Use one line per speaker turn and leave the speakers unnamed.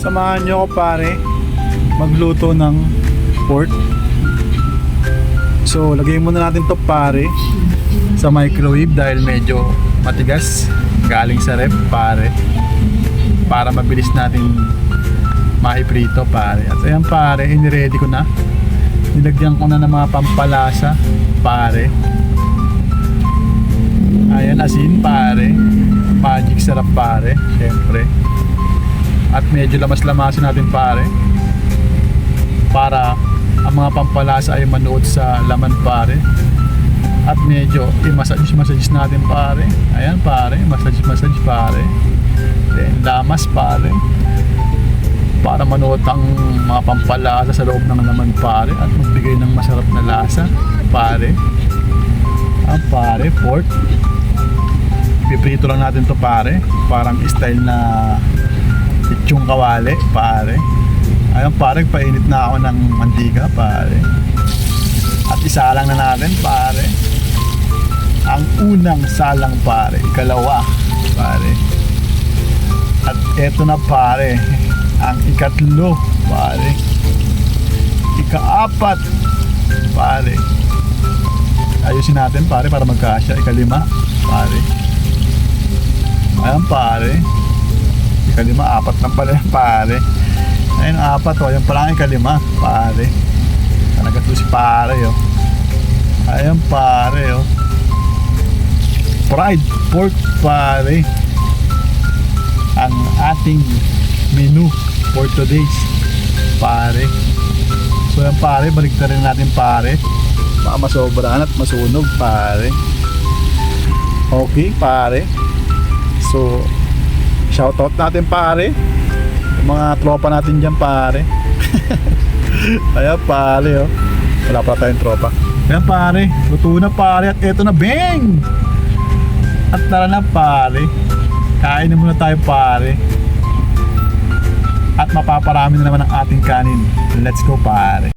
Samahan nyo ako pare magluto ng pork. So lagay muna natin to pare sa microwave dahil medyo matigas, galing sa ref pare, para mabilis natin maiprito pare. At ayan pare, iniready ko na, nilagyan ko na ng mga pampalasa pare. Ayan, asin pare, magic sarap pare, syempre. At medyo lamas-lamasin natin pare para ang mga pampalasa ay manood sa laman pare. At medyo i-massage natin pare. Ayan pare, massage pare. Then lamas pare, para manood ang mga pampalasa sa loob ng laman pare at magbigay ng masarap na lasa pare. Ang pare, pork. Piprito lang natin to pare, parang style na lechong kawali pare. Ayun pare, painit na ako ng mantika pare. At isalang na natin pare ang unang salang pare, ikalawa pare. At eto na pare ang ikatlo pare, ikaapat pare. Ayusin natin pare para magkasya. Ikalima pare. Ayan pare, ikalima, apat lang pala pare. Ayun, apat o, ayan pala ang ikalima pare. Talaga to si pare oh. Ayan pare oh, fried pork pare, ang ating menu for today's pare. So ayan pare, baligtarin natin pare, baka masobrahan at masunog pare. Okay pare, so shoutout natin pare yung mga tropa natin dyan pare. Ayan pare oh, wala pa tayong tropa. Ayan pare, luto na pare at eto na, bang! At tara na pare, kain na muna tayo pare. At mapaparami na naman ang ating kanin. Let's go pare.